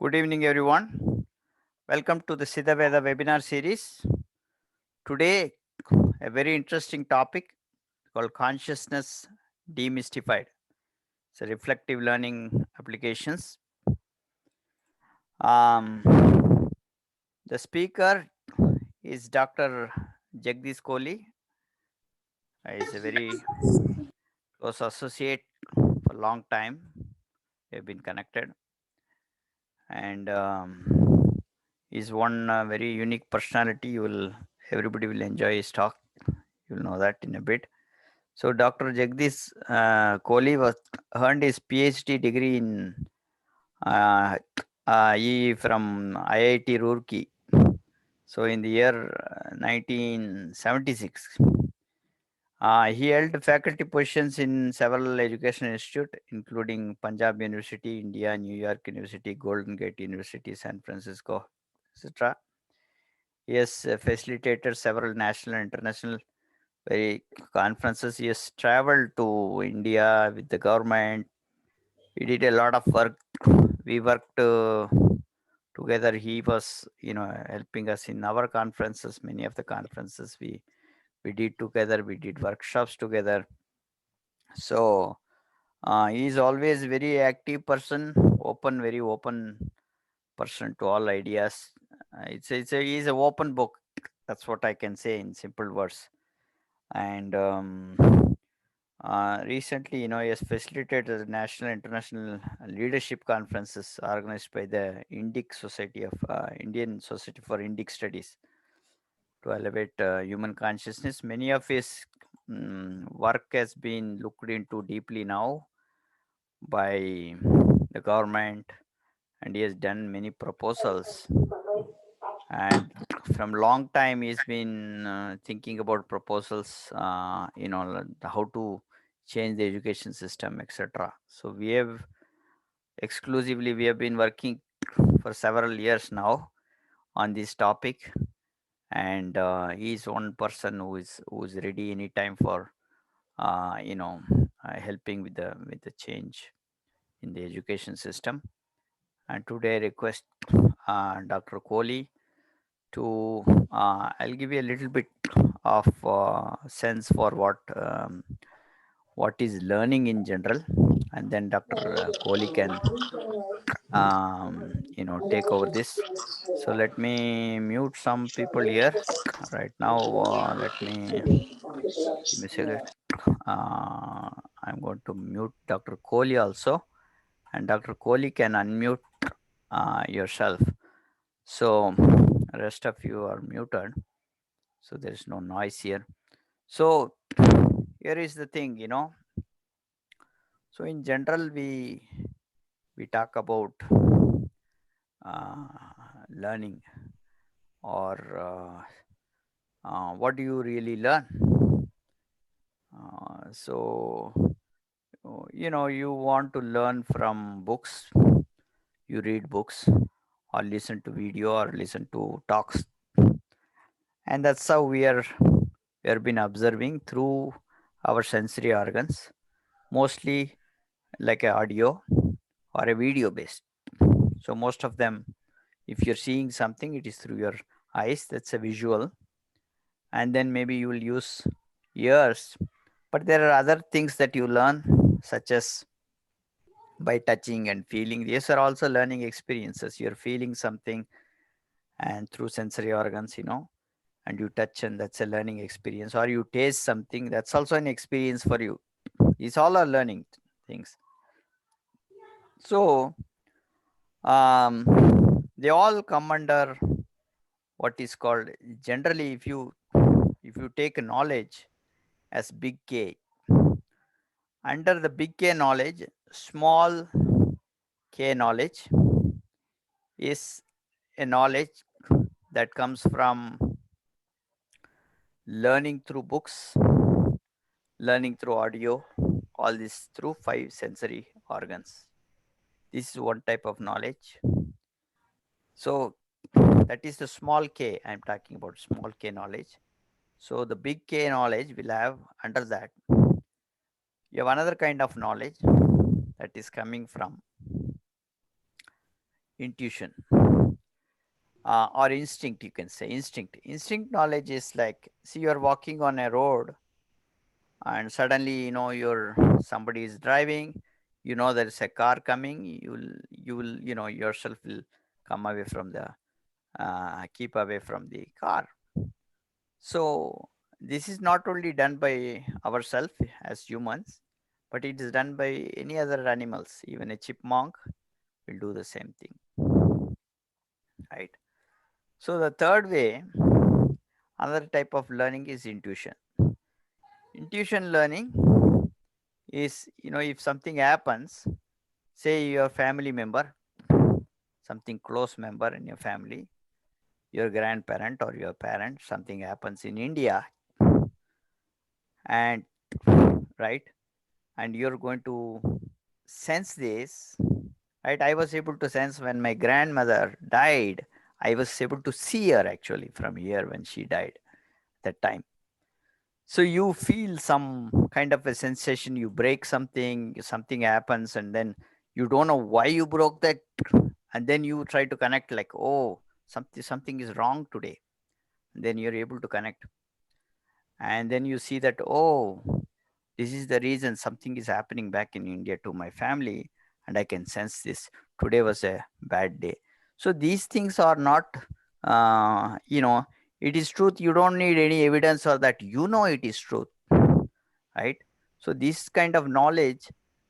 Good evening, everyone. Welcome to the Siddha Veda webinar series. Today, a very interesting topic called consciousness demystified. It's a reflective learning applications. Um, the speaker is Dr. Jagdish Kohli. He's a very close associate for a long time. We have been connected, and he's one very unique personality. Everybody will enjoy his talk. You'll know that in a bit. So Dr. Jagdish Kohli was earned his PhD degree in uh, from IIT Roorkee. So in the year 1976, he held faculty positions in several educational institutes, including Punjab University, India, New York University, Golden Gate University, San Francisco, etc. He has facilitated several national and international very conferences. He has traveled to India with the government. We did a lot of work. We worked together. He was, helping us in our conferences. Many of the conferences we did together. We did workshops together. So he is always very active person, very open person to all ideas. He's an open book. That's what I can say in simple words. And recently, he has facilitated the national international leadership conferences organized by the Indic Society of Indian Society for Indic Studies to elevate human consciousness. Many of his work has been looked into deeply now by the government, and he has done many proposals. And from long time, he's been thinking about proposals, how to change the education system, etc. So we have been working for several years now on this topic, and he's one person who is ready anytime for helping with the change in the education system. And today I request Dr. Kohli to I'll give you a little bit of sense for what is learning in general, and then Dr. Kohli can take over this. So let me mute some people here right now. Let me give me a second. uh, I'm going to mute Dr. Kohli also, and Dr. Kohli can unmute yourself. So rest of you are muted, so there is no noise here. So here is the thing. So in general, we talk about uh, learning, or what do you really learn. So you want to learn from books. You read books, or listen to video, or listen to talks, and that's how we have been observing through our sensory organs, mostly like a audio or a video based. So most of them, if you're seeing something, it is through your eyes. That's a visual, and then maybe you will use ears. But there are other things that you learn, such as by touching and feeling. These are also learning experiences. You're feeling something, and through sensory organs, and you touch, and that's a learning experience. Or you taste something, that's also an experience for you. These all are learning things. So they all come under what is called, generally, if you take knowledge as big K, under the big K knowledge, small K knowledge is a knowledge that comes from learning through books, learning through audio, all this through five sensory organs. This is one type of knowledge. So that is the small K. I'm talking about small K knowledge. So the big K knowledge will have, under that, you have another kind of knowledge that is coming from intuition, or instinct, you can say. Instinct knowledge is like, see, you're walking on a road, and suddenly you're somebody is driving, there is a car coming, you will yourself will come away from the keep away from the car. So this is not only done by ourselves as humans, but it is done by any other animals. Even a chipmunk will do the same thing, right? So the third way, another type of learning is intuition. Intuition learning is, if something happens, say your family member, something close member in your family, your grandparent or your parent, something happens in India, and right, and you're going to sense this, right? I was able to sense when my grandmother died. I was able to see her actually from here when she died that time. So you feel some kind of a sensation, you break something, something happens, and then you don't know why you broke that, and then you try to connect like, oh, something is wrong today. And then you're able to connect, and then you see that, oh, this is the reason something is happening back in India to my family, and I can sense this. Today was a bad day. So these things are not, uh, you know, it is truth. You don't need any evidence or that it is truth, right? So this kind of knowledge,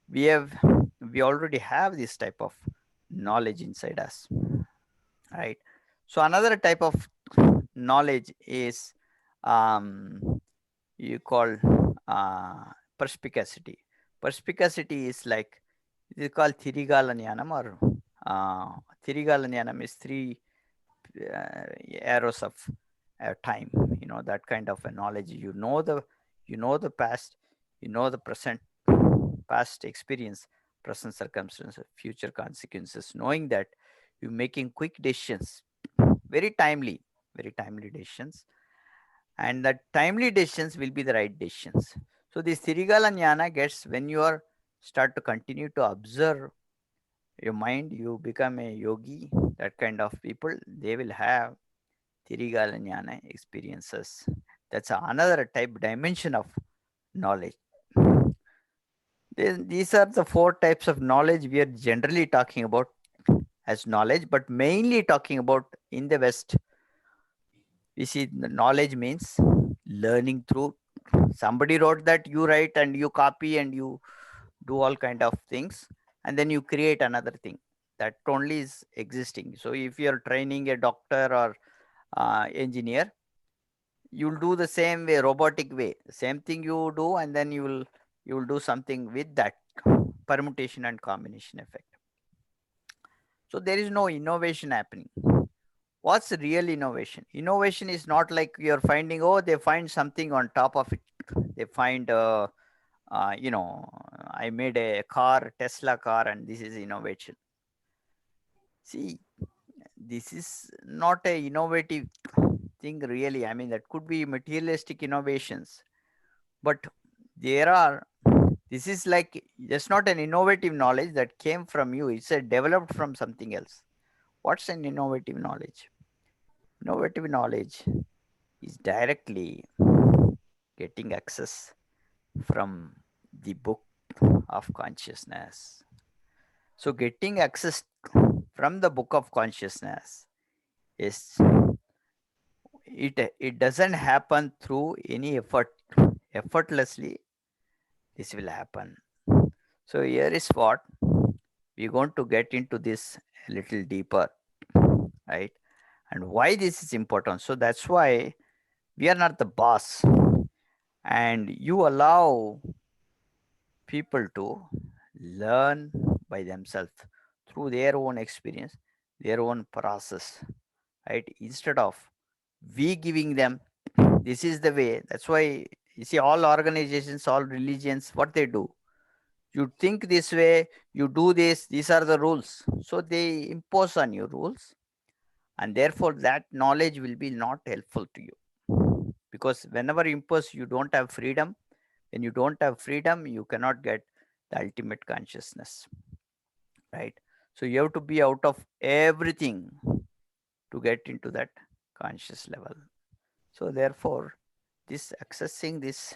we have, we already have this type of knowledge inside us, right? So another type of knowledge is, um, you call, uh, perspicacity. Perspicacity is like, it is called Thirigalanyanam, or uh, Thirigalanyanam is three arrows of time. That kind of a knowledge. You know the past, you know the present, past experience, present circumstances, future consequences. Knowing that, you're making quick decisions, very timely, very timely decisions, and the timely decisions will be the right decisions. So this Thirigala Jnana gets when you are start to continue to observe your mind, you become a yogi. That kind of people, they will have Thirigala Jnana experiences. That's another type dimension of knowledge. These are the four types of knowledge we are generally talking about as knowledge, but mainly talking about in the West. We see the knowledge means learning through, somebody wrote that, you write and you copy and you do all kind of things, and then you create another thing that only is existing. So if you're training a doctor or engineer, you'll do the same way, robotic way, same thing you do, and then you will do something with that permutation and combination effect. So there is no innovation happening. What's real innovation? Innovation is not like you're finding, oh, they find something on top of it. They find, I made a car, Tesla car, and this is innovation. See, this is not a innovative thing really. I mean, that could be materialistic innovations, but there are, this is like, just not an innovative knowledge that came from you. It's a developed from something else. What's an innovative knowledge? Innovative knowledge is directly getting access from the book of consciousness. So, getting access from the book of consciousness is, it doesn't happen through any effort. Effortlessly, this will happen. So, here is what we're going to get into this a little deeper, right? And why this is important. So, that's why we are not the boss, and you allow people to learn by themselves through their own experience, their own process, right? Instead of we giving them, this is the way. That's why you see all organizations, all religions, what they do. You think this way, you do this, these are the rules. So they impose on you rules, and therefore that knowledge will be not helpful to you. Because whenever you impose, you don't have freedom. When you don't have freedom, you cannot get the ultimate consciousness, right? So you have to be out of everything to get into that conscious level. So therefore, this accessing this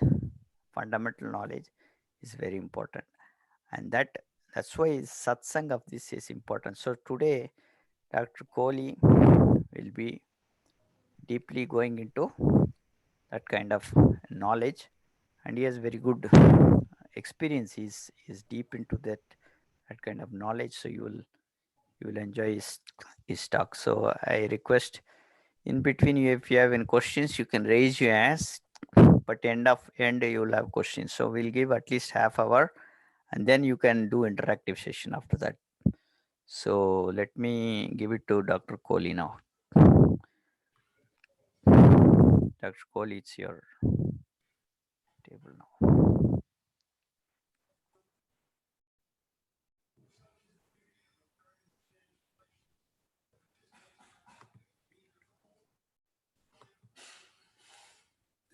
fundamental knowledge is very important, and that's why satsang of this is important. So today, Dr. Kohli will be deeply going into that kind of knowledge, and he has very good experience. He's deep into that kind of knowledge. So you will enjoy his talk. So I request in between you, if you have any questions, you can raise your hands. But end you will have questions. So we'll give at least half hour, and then you can do interactive session after that. So let me give it to Dr. Kohli now. Dr. Kohli, it's your table now.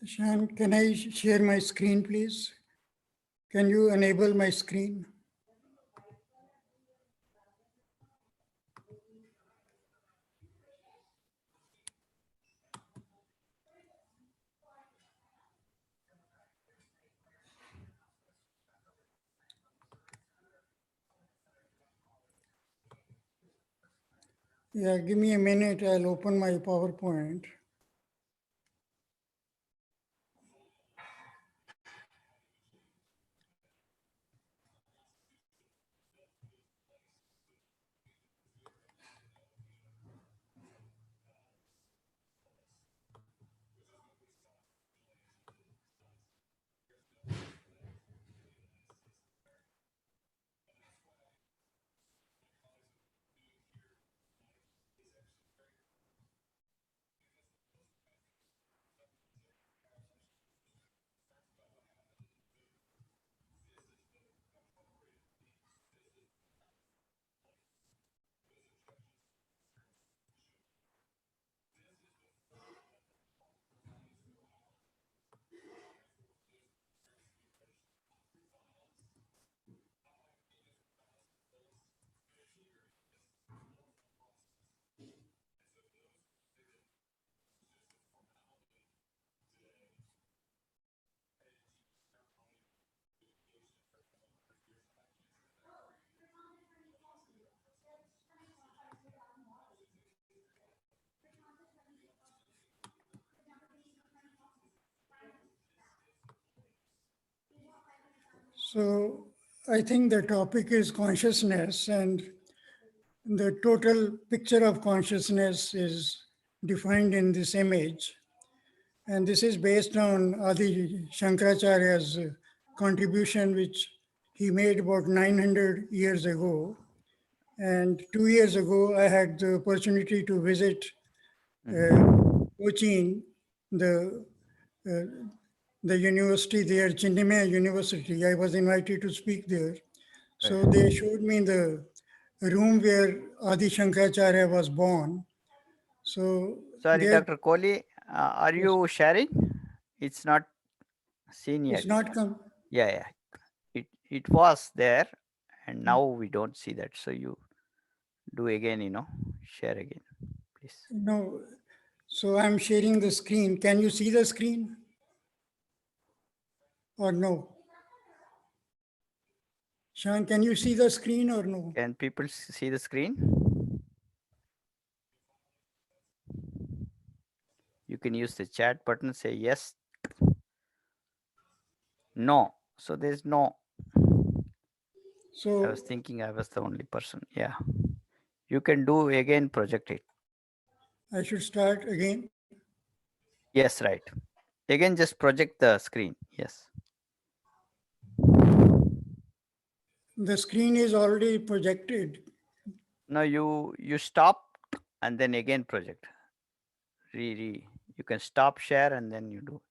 Shan, can I share my screen, please? Can you enable my screen? Yeah, give me a minute. I'll open my PowerPoint. So I think the topic is consciousness, and the total picture of consciousness is defined in this image. And this is based on Adi Shankaracharya's contribution, which he made about 900 years ago. And 2 years ago, I had the opportunity to visit Cochin, the uh, the university there, Chinmaya University. I was invited to speak there. So they showed me the room where Adi Shankaracharya was born. So Sorry, there, Dr. Kohli, are yes, you sharing? It's not seen it's yet. not come. Yeah, yeah. It was there, and now we don't see that. So you do again, share again, please. No, so I'm sharing the screen. Can you see the screen or no? Sean, can you see the screen or no? Can people see the screen? You can use the chat button, say yes, no. So there's no. I was So thinking I was the only person. Yeah. You can do again, project it. I should start again. Yes, right. Again, just project the screen. Yes. The screen is already projected. Now you stop and then again project. You can stop share and then you do.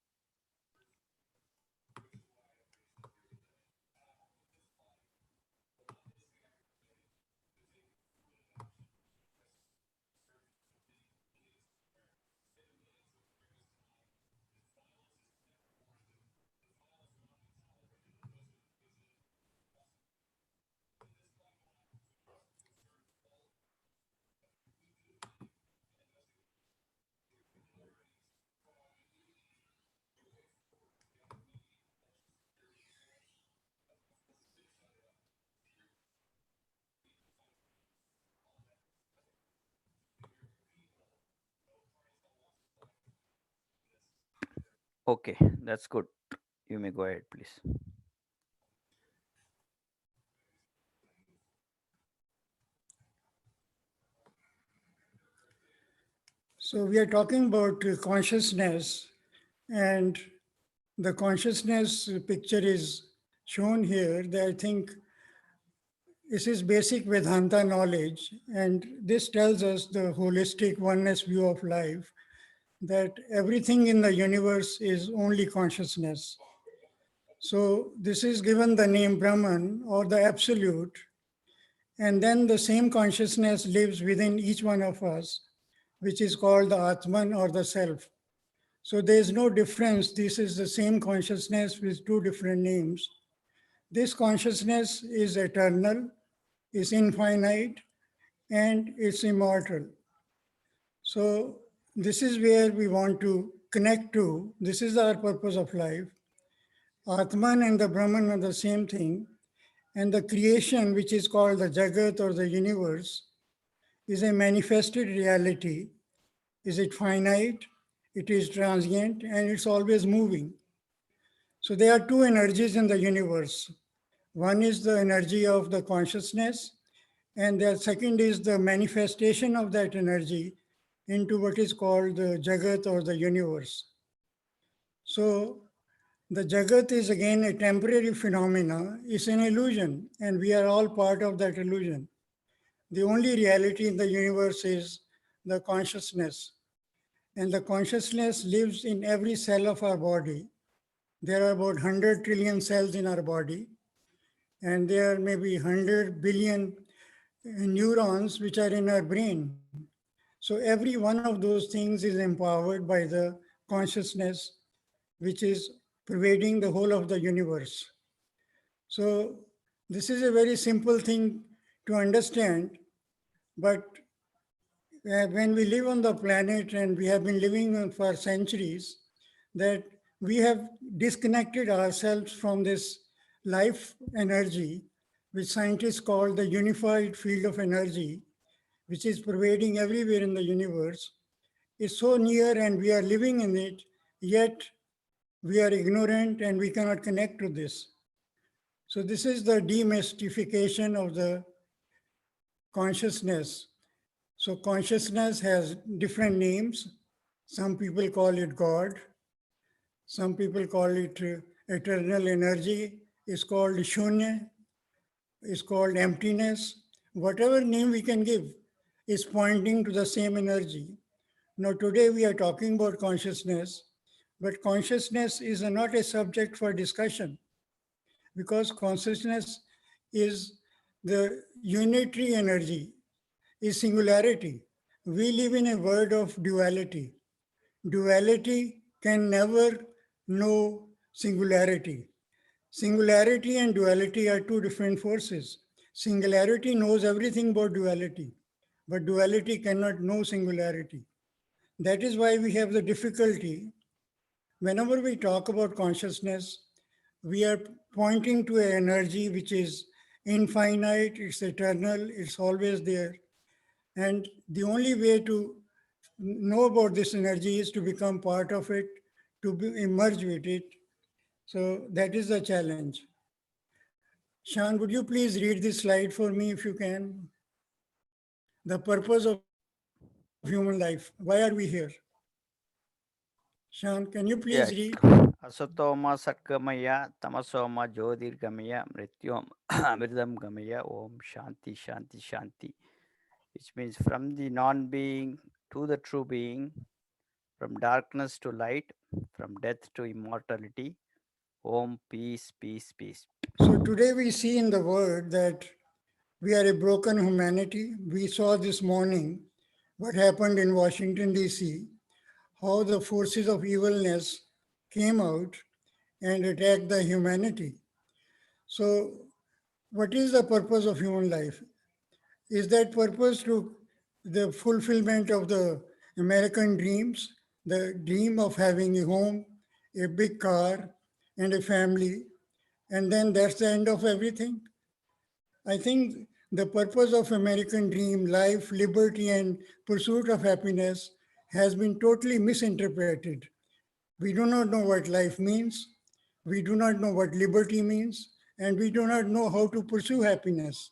Okay, that's good. You may go ahead, please. So we are talking about consciousness, and the consciousness picture is shown here. That I think this is basic Vedanta knowledge, and this tells us the holistic oneness view of life, that everything in the universe is only consciousness. So this is given the name Brahman or the Absolute, and then the same consciousness lives within each one of us, which is called the Atman or the Self. So there is no difference. This is the same consciousness with two different names. This consciousness is eternal, is infinite, and it's immortal. So this is where we want to connect to. This is our purpose of life. Atman and the Brahman are the same thing. And the creation, which is called the Jagat or the universe, is a manifested reality. Is it finite? It is transient and it's always moving. So there are two energies in the universe. One is the energy of the consciousness, and the second is the manifestation of that energy into what is called the Jagat or the universe. So the Jagat is again a temporary phenomena, it's an illusion, and we are all part of that illusion. The only reality in the universe is the consciousness, and the consciousness lives in every cell of our body. There are about 100 trillion cells in our body, and there may be 100 billion neurons which are in our brain. So every one of those things is empowered by the consciousness which is pervading the whole of the universe. So this is a very simple thing to understand, but when we live on the planet and we have been living for centuries, that we have disconnected ourselves from this life energy, which scientists call the unified field of energy, which is pervading everywhere in the universe, is so near and we are living in it, yet we are ignorant and we cannot connect to this. So this is the demystification of the consciousness. So consciousness has different names. Some people call it God. Some people call it eternal energy. It's called shunya. It's called emptiness. Whatever name we can give is pointing to the same energy. Now today we are talking about consciousness, but consciousness is not a subject for discussion because consciousness is the unitary energy, is singularity. We live in a world of duality. Duality can never know singularity. Singularity and duality are two different forces. Singularity knows everything about duality, but duality cannot know singularity. That is why we have the difficulty. Whenever we talk about consciousness, we are pointing to an energy which is infinite, it's eternal, it's always there. And the only way to know about this energy is to become part of it, to be immersed with it. So that is the challenge. Sean, would you please read this slide for me if you can? The purpose of human life. Why are we here? Sean, can you please Yeah. read? Asatoma Satgamaya, Tamasoma Jyotirgamaya, Mrityom Amritam Gamaya, Om Shanti Shanti Shanti, which means from the non being to the true being, from darkness to light, from death to immortality. Om peace, peace, peace. So today we see in the word that we are a broken humanity. We saw this morning what happened in Washington, D.C., how the forces of evilness came out and attacked the humanity. So, what is the purpose of human life? Is that purpose to the fulfillment of the American dreams, the dream of having a home, a big car, and a family, and then that's the end of everything? I think the purpose of American dream, life, liberty, and pursuit of happiness has been totally misinterpreted. We do not know what life means. We do not know what liberty means. And we do not know how to pursue happiness.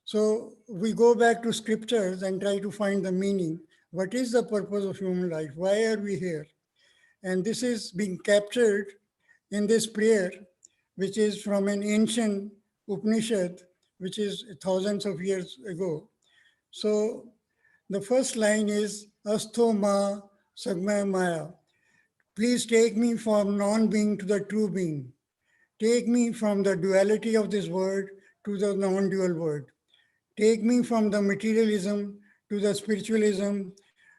So we go back to scriptures and try to find the meaning. What is the purpose of human life? Why are we here? And this is being captured in this prayer, which is from an ancient Upanishad, which is thousands of years ago. So the first line is Astho Ma Sagmaya Maya. Please take me from non being to the true being. Take me from the duality of this world to the non dual world. Take me from the materialism to the spiritualism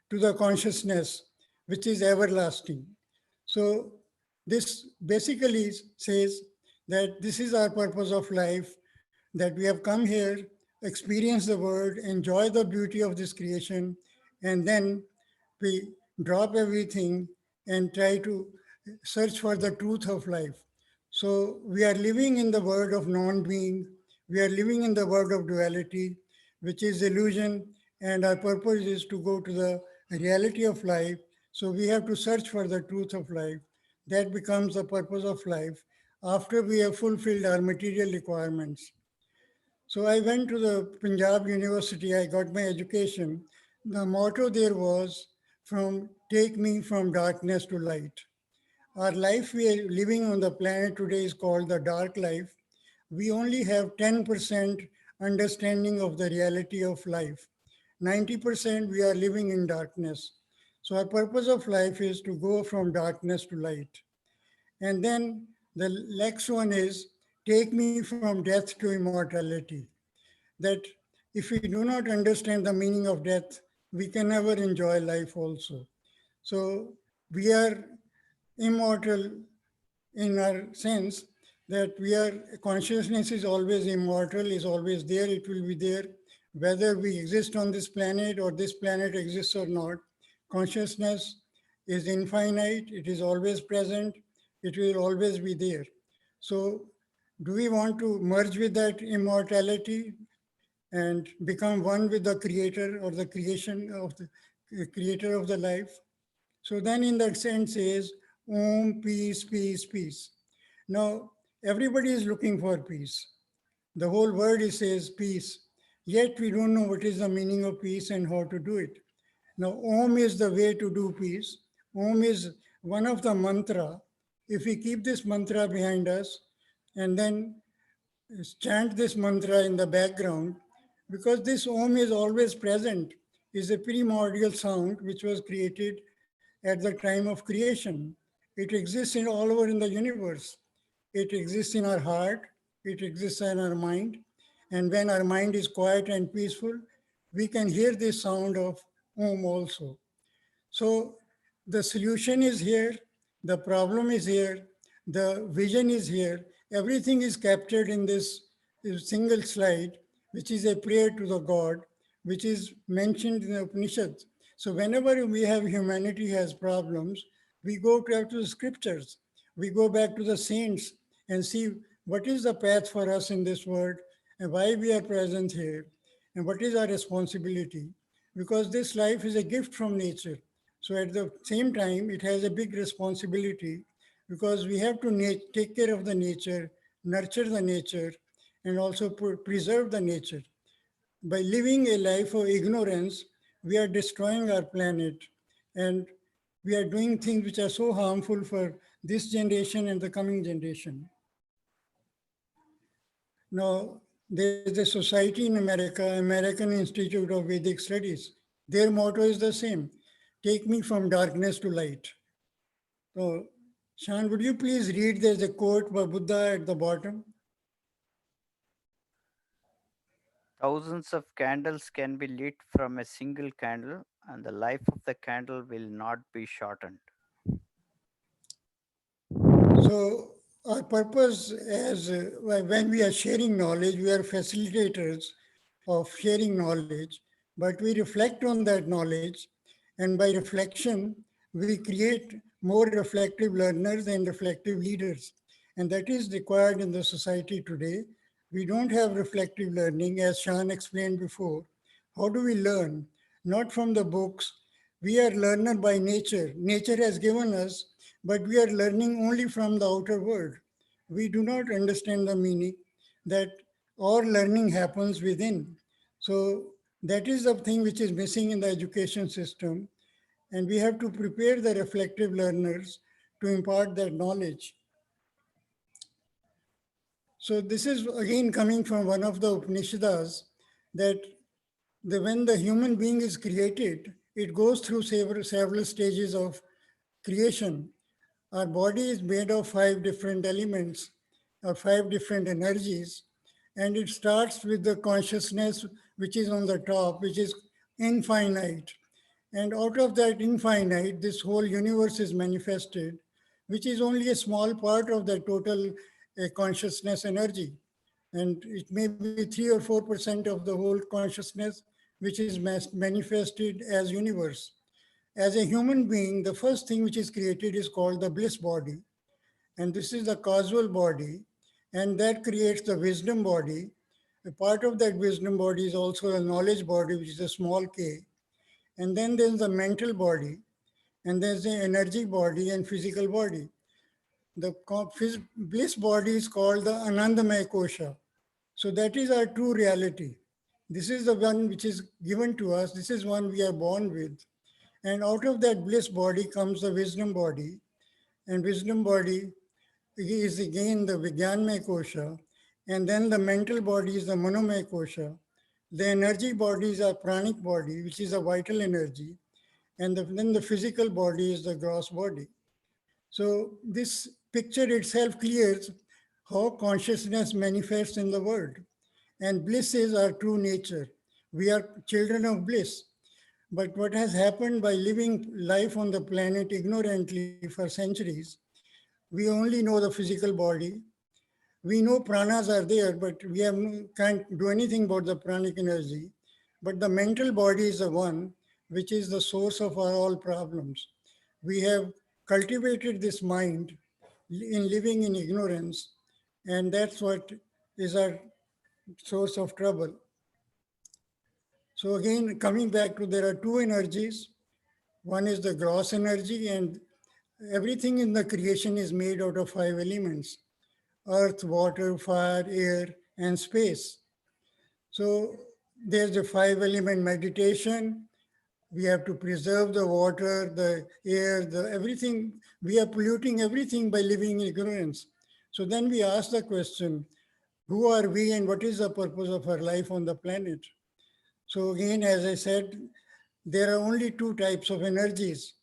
to the consciousness, which is everlasting. So, this basically says that this is our purpose of life, that we have come here, experience the world, enjoy the beauty of this creation, and then we drop everything and try to search for the truth of life. So we are living in the world of non-being. We are living in the world of duality, which is illusion, and our purpose is to go to the reality of life. So we have to search for the truth of life. That becomes the purpose of life after we have fulfilled our material requirements. So I went to the Punjab University, I got my education. The motto there was from take me from darkness to light. Our life we are living on the planet today is called the dark life. We only have 10% understanding of the reality of life. 90% we are living in darkness. So our purpose of life is to go from darkness to light. And then the next one is take me from death to immortality. That if we do not understand the meaning of death, we can never enjoy life also. So we are immortal in our sense that we are consciousness is always immortal, is always there, it will be there, whether we exist on this planet or this planet exists or not. Consciousness is infinite, it is always present, it will always be there. So do we want to merge with that immortality and become one with the creator or the creation of the creator of the life? So then in that sense is Om, peace, peace, peace. Now everybody is looking for peace. The whole world is says peace. Yet we don't know what is the meaning of peace and how to do it. Now Om is the way to do peace. Om is one of the mantra. If we keep this mantra behind us and then chant this mantra in the background, because this Om is always present, is a primordial sound which was created at the time of creation. It exists in all over in the universe. It exists in our heart, it exists in our mind. And when our mind is quiet and peaceful, we can hear this sound of Om also. So the solution is here, the problem is here, the vision is here. Everything is captured in this single slide, which is a prayer to the God, which is mentioned in the Upanishads. So whenever we have humanity has problems, we go back to the scriptures. We go back to the saints and see what is the path for us in this world and why we are present here and what is our responsibility. Because this life is a gift from nature. So at the same time, it has a big responsibility because we have to take care of the nature, nurture the nature, and also preserve the nature. By living a life of ignorance, we are destroying our planet and we are doing things which are so harmful for this generation and the coming generation. Now, there's a society in America, American Institute of Vedic Studies. Their motto is the same, take me from darkness to light. So, Shan, would you please read, there's a quote by Buddha at the bottom. Thousands of candles can be lit from a single candle, and the life of the candle will not be shortened. So, our purpose as when we are sharing knowledge, we are facilitators of sharing knowledge, but we reflect on that knowledge, and by reflection, we create more reflective learners and reflective leaders. And that is required in the society today. We don't have reflective learning, as Shan explained before. How do we learn? Not from the books. We are learner by nature. Nature has given us but we are learning only from the outer world. We do not understand the meaning that our learning happens within. So that is the thing which is missing in the education system, and we have to prepare the reflective learners to impart that knowledge. So this is again coming from one of the Upanishads, that when the human being is created, it goes through several stages of creation. Our body is made of five different elements or five different energies, and it starts with the consciousness which is on the top, which is infinite. And out of that infinite, this whole universe is manifested, which is only a small part of the total consciousness energy. And it may be 3 or 4% of the whole consciousness, which is manifested as universe. As a human being, the first thing which is created is called the bliss body. And this is the causal body. And that creates the wisdom body. A part of that wisdom body is also a knowledge body, which is a small k. And then there's the mental body. And there's the energy body and physical body. The bliss body is called the Anandamaya Kosha. So that is our true reality. This is the one which is given to us. This is one we are born with. And out of that bliss body comes the wisdom body. And wisdom body is again the Vijnanmaya Kosha. And then the mental body is the Manomaya Kosha. The energy body is our pranic body, which is a vital energy. And then the physical body is the gross body. So this picture itself clears how consciousness manifests in the world. And bliss is our true nature. We are children of bliss. But what has happened by living life on the planet ignorantly for centuries, we only know the physical body. We know pranas are there, but can't do anything about the pranic energy. But the mental body is the one which is the source of our all problems. We have cultivated this mind in living in ignorance, and that's what is our source of trouble. So again, coming back to, there are two energies. One is the gross energy, and everything in the creation is made out of five elements: earth, water, fire, air, and space. So there's the five element meditation. We have to preserve the water, the air, the everything. We are polluting everything by living in ignorance. So then we ask the question, who are we and what is the purpose of our life on the planet? So again, as I said, there are only two types of energies.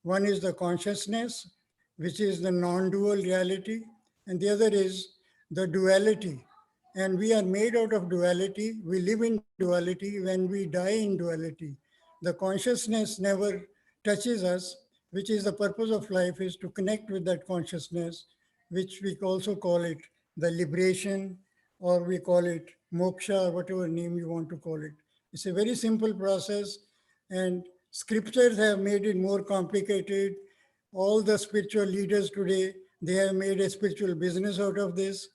One is the consciousness, which is the non-dual reality, and the other is the duality. And we are made out of duality. We live in duality when we die in duality. The consciousness never touches us, which is the purpose of life, is to connect with that consciousness, which we also call it the liberation, or we call it moksha, or whatever name you want to call it. It's a very simple process, and scriptures have made it more complicated. All the spiritual leaders today, they have made a spiritual business out of this,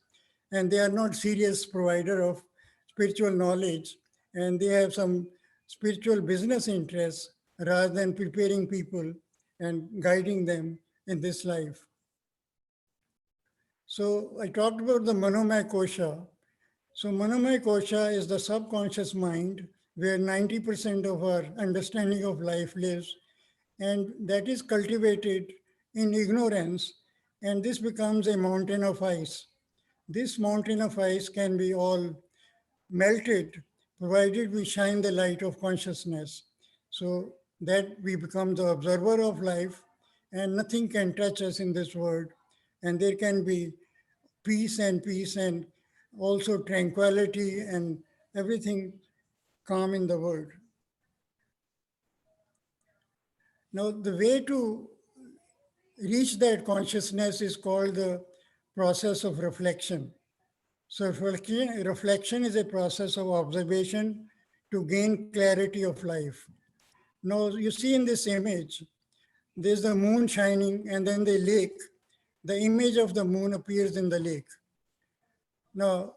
and they are not serious provider of spiritual knowledge, and they have some spiritual business interests rather than preparing people and guiding them in this life. So I talked about the Manomaya Kosha. So Manomaya Kosha is the subconscious mind where 90% of our understanding of life lives, and that is cultivated in ignorance, and this becomes a mountain of ice. This mountain of ice can be all melted, provided we shine the light of consciousness, so that we become the observer of life, and nothing can touch us in this world, and there can be peace and also tranquility and everything calm in the world. Now, the way to reach that consciousness is called the process of reflection. So reflection is a process of observation to gain clarity of life. Now, you see in this image, there's the moon shining and then the lake. The image of the moon appears in the lake. Now,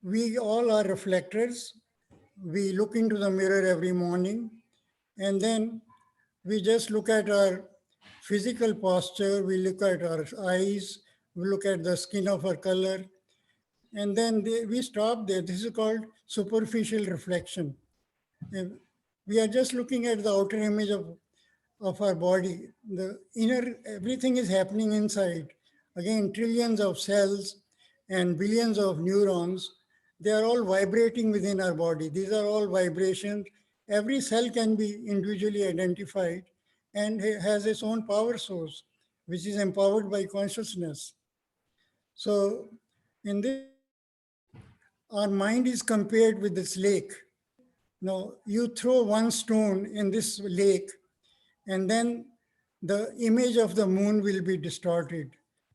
we all are reflectors. We look into the mirror every morning, and then we just look at our physical posture, we look at our eyes, we look at the skin of our color, and then we stop there. This is called superficial reflection. Uh, We are just looking at the outer image of our body. The inner, everything is happening inside. Again, trillions of cells and billions of neurons, they are all vibrating within our body. These are all vibrations. Every cell can be individually identified and has its own power source, which is empowered by consciousness. So, in this case, our mind is compared with this lake. Now, you throw one stone in this lake, and then the image of the moon will be distorted.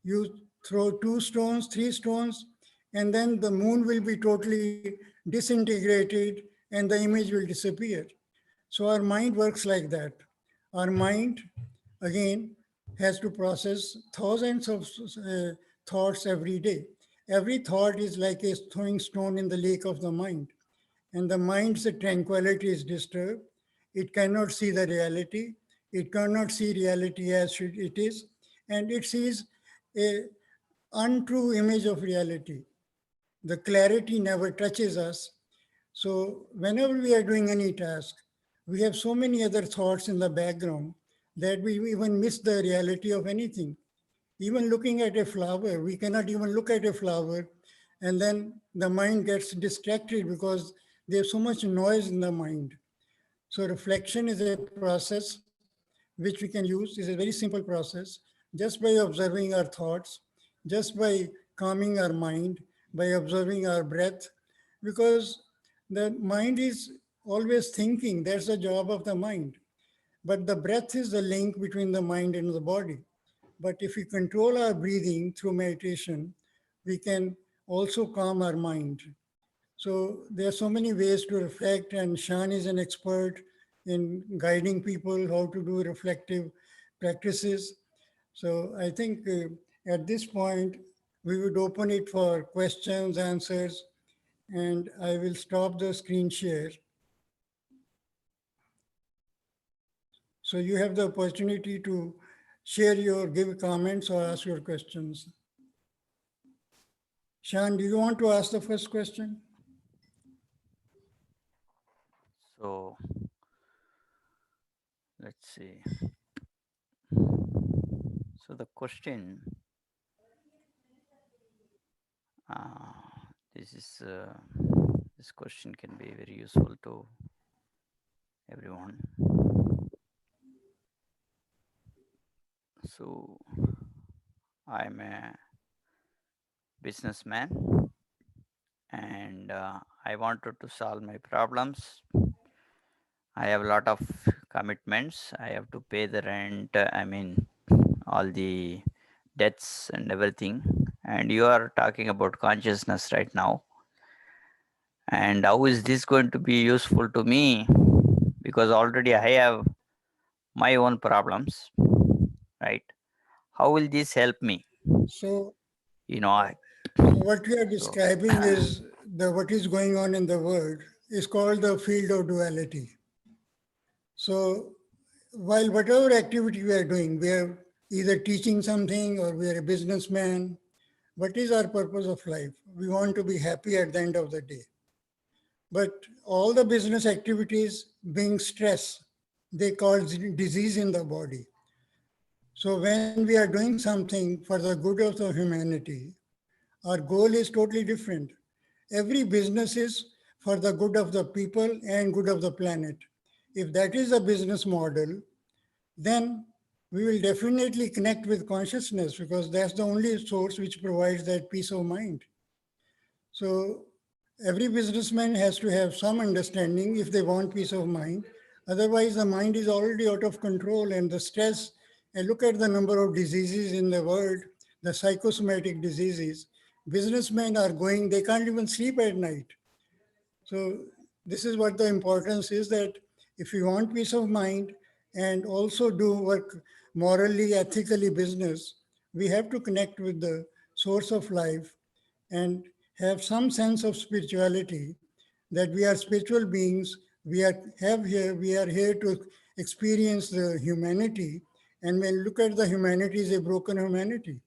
You throw two stones, three stones, and then the moon will be totally disintegrated and the image will disappear. So our mind works like that. Our mind, again, has to process thousands of thoughts every day. Every thought is like a throwing stone in the lake of the mind, and the mind's tranquility is disturbed. It cannot see the reality. It cannot see reality as it is, and it sees a untrue image of reality. The clarity never touches us. So whenever we are doing any task, we have so many other thoughts in the background that we even miss the reality of anything. Even looking at a flower, we cannot even look at a flower, and then the mind gets distracted because there's so much noise in the mind. So reflection is a process which we can use. Is a very simple process. Just by observing our thoughts, just by calming our mind, by observing our breath, because the mind is always thinking. That's the job of the mind. But the breath is the link between the mind and the body. But if we control our breathing through meditation, we can also calm our mind. So there are so many ways to reflect, and Shan is an expert in guiding people how to do reflective practices. So I think at this point, we would open it for questions, answers, and I will stop the screen share. So you have the opportunity to share your, give comments or ask your questions. Shan, do you want to ask the first question? So let's see. So the question, uh, this is this question can be very useful to everyone. So I'm a businessman, and I wanted to solve my problems. I have a lot of commitments. I have to pay the rent. I mean, all the debts and everything. And you are talking about consciousness right now. And how is this going to be useful to me? Because already I have my own problems, right? How will this help me? So, You know, I, so what we are so describing is the what is going on in the world is called the field of duality. So while whatever activity we are doing, we are either teaching something or we are a businessman. What is our purpose of life? We want to be happy at the end of the day. But all the business activities bring stress. They cause disease in the body. So when we are doing something for the good of the humanity, our goal is totally different. Every business is for the good of the people and good of the planet. If that is the business model, then we will definitely connect with consciousness because that's the only source which provides that peace of mind. So every businessman has to have some understanding if they want peace of mind. Otherwise, the mind is already out of control and the stress. And look at the number of diseases in the world, the psychosomatic diseases. Businessmen are going, they can't even sleep at night. So this is what the importance is, that if you want peace of mind and also do work morally, ethically business, we have to connect with the source of life and have some sense of spirituality, that we are spiritual beings. We are here to experience the humanity And when you look at the humanity is a broken humanity.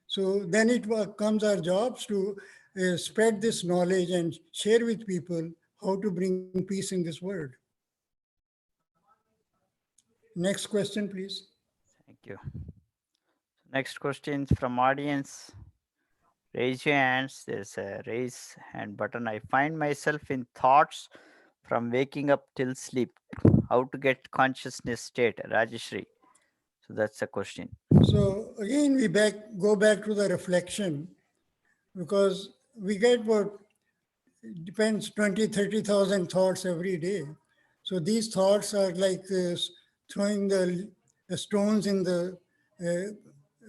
So then it comes our jobs to spread this knowledge and share with people how to bring peace in this world. Next question, please. Thank you. Next question from audience. Raise your hands. There's a raise hand button. I find myself in thoughts from waking up till sleep. How to get consciousness state, Rajeshri? So that's the question. So again, we go back to the reflection because we get what depends 20, 30,000 thoughts every day. So these thoughts are like throwing the stones in the uh,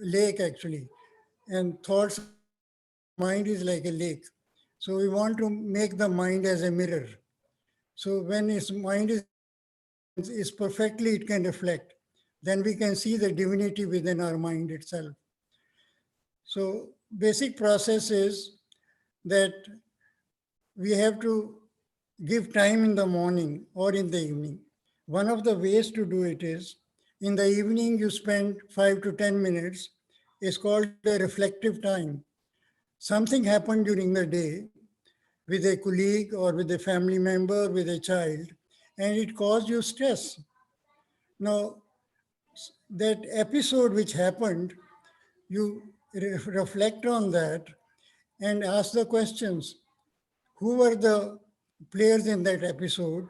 lake actually. And thoughts are like, mind is like a lake. So we want to make the mind as a mirror. So when its mind is like a mirror and is perfectly it can reflect, then we can see the divinity within our mind itself. So basic process is that we have to give time in the morning or in the evening. One of the ways to do it is in the evening you spend 5 to 10 minutes. It's called a reflective time. Something happened during the day with a colleague or with a family member, with a child, and it caused you stress. Now, that episode which happened, you reflect on that and ask the questions. Who were the players in that episode?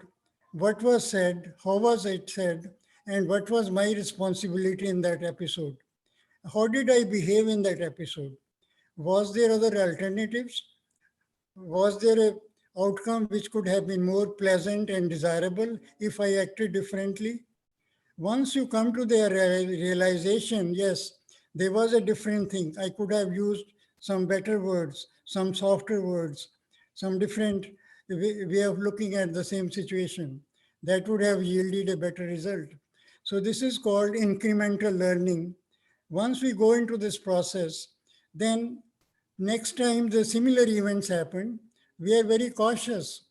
What was said? How was it said? And what was my responsibility in that episode? How did I behave in that episode? Was there other alternatives? Was there a outcome which could have been more pleasant and desirable if I acted differently? Once you come to the realization, yes, there was a different thing. I could have used some better words, some softer words, some different way of looking at the same situation. That would have yielded a better result. So this is called incremental learning. Once we go into this process, then next time the similar events happen, we are very cautious.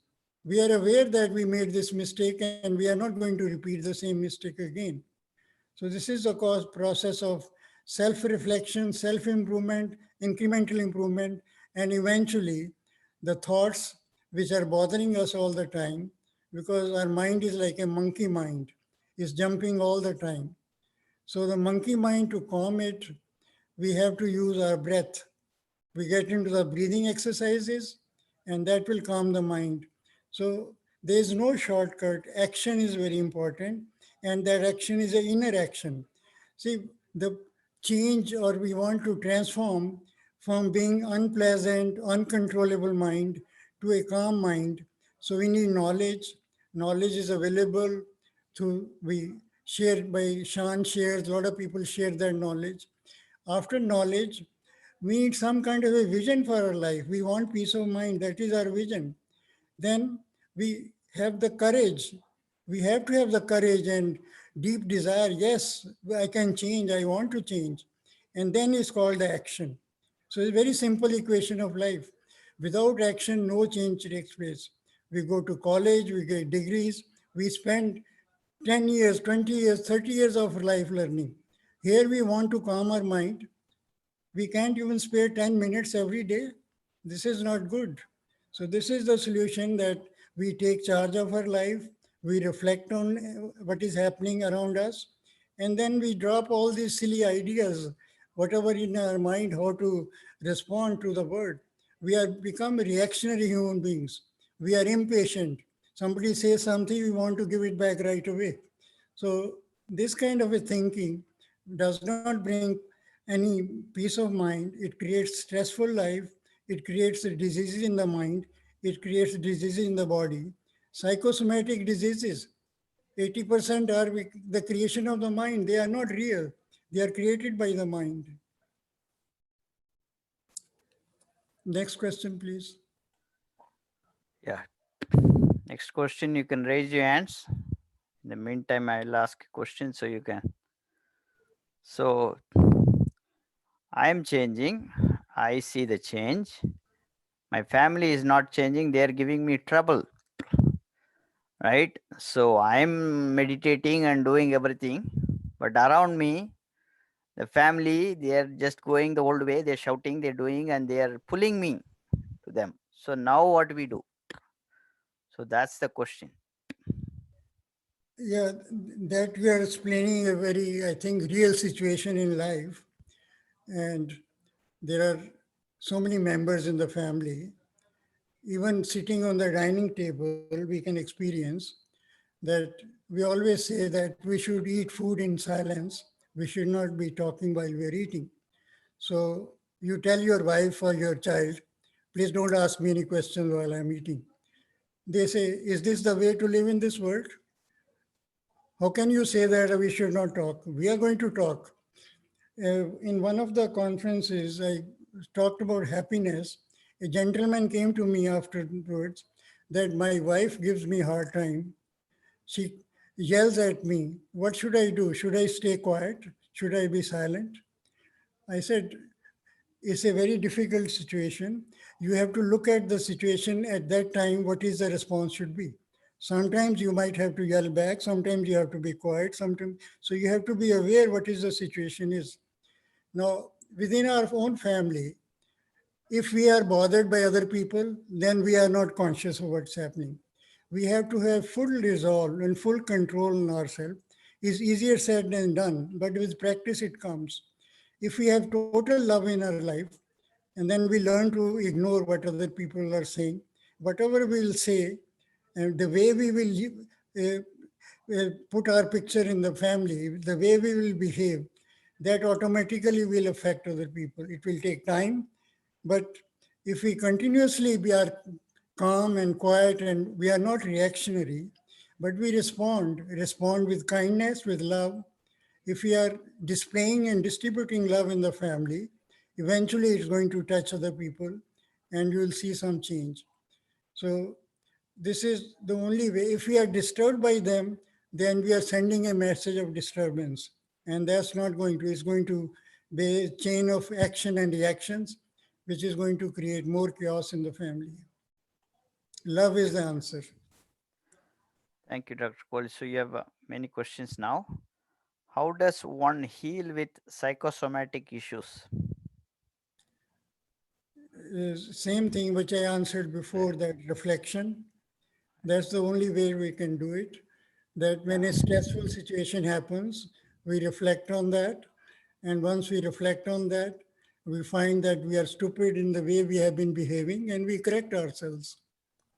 We are aware that we made this mistake and we are not going to repeat the same mistake again. So this is a process of self-reflection, self-improvement, incremental improvement, and eventually the thoughts which are bothering us all the time, because our mind is like a monkey mind, is jumping all the time. So the monkey mind, to calm it, we have to use our breath. We get into the breathing exercises, and that will calm the mind. So there is no shortcut. Action is very important, and that action is an inner action. See, the change, or we want to transform from being unpleasant, uncontrollable mind to a calm mind. So we need knowledge. Knowledge is available to we share by Shan shares, a lot of people share their knowledge. After knowledge, we need some kind of a vision for our life. We want peace of mind. That is our vision. Then we have the courage. We have to have the courage and deep desire. Yes, I can change. I want to change. And then it's called the action. So it's a very simple equation of life. Without action, no change takes place. We go to college, we get degrees, we spend 10 years, 20 years, 30 years of life learning. Here we want to calm our mind. We can't even spare 10 minutes every day. This is not good. So this is the solution, that we take charge of our life, we reflect on what is happening around us, and then we drop all these silly ideas, whatever in our mind, how to respond to the world. We are become reactionary human beings. We are impatient. Somebody says something, we want to give it back right away. So this kind of a thinking does not bring any peace of mind. It creates stressful life. It creates diseases in the mind. It creates diseases in the body. Psychosomatic diseases, 80% are the creation of the mind. They are not real. They are created by the mind. Next question, please. Yeah. Next question, you can raise your hands. In the meantime, I'll ask a question so you can. So I'm changing. I see the change. My family is not changing. They are giving me trouble. Right. So I'm meditating and doing everything, But around me, the family, they are just going the old way. They're shouting, they're doing, and they are pulling me to them. So now what we do? So that's the question. Yeah, that we are explaining a very, I think, real situation in life. And there are so many members in the family. Even sitting on the dining table, we can experience that we always say that we should eat food in silence. We should not be talking while we're eating. So you tell your wife or your child, please don't ask me any questions while I'm eating. They say, is this the way to live in this world? How can you say that we should not talk? We are going to talk. In one of the conferences, I talked about happiness. A gentleman came to me afterwards that my wife gives me hard time. She yells at me. What should I do? Should I stay quiet? Should I be silent? I said, it's a very difficult situation. You have to look at the situation at that time, what is the response should be. Sometimes you might have to yell back, sometimes you have to be quiet, sometimes so you have to be aware what is the situation is. Now, within our own family, if we are bothered by other people, then we are not conscious of what's happening. We have to have full resolve and full control on ourselves. It's easier said than done, but with practice it comes. If we have total love in our life, and then we learn to ignore what other people are saying, whatever we'll say, and the way we will put our picture in the family, the way we will behave, that automatically will affect other people. It will take time, but if we continuously be are calm and quiet and we are not reactionary, but we respond with kindness, with love. If we are displaying and distributing love in the family, eventually it's going to touch other people and you will see some change. So this is the only way. If we are disturbed by them, then we are sending a message of disturbance. And that's not going to, it's going to be a chain of action and reactions, which is going to create more chaos in the family. Love is the answer. Thank you, Dr. Kohli. So you have many questions now. How does one heal with psychosomatic issues? Same thing which I answered before, that reflection. That's the only way we can do it. That when a stressful situation happens, we reflect on that. And once we reflect on that, we find that we are stupid in the way we have been behaving and we correct ourselves.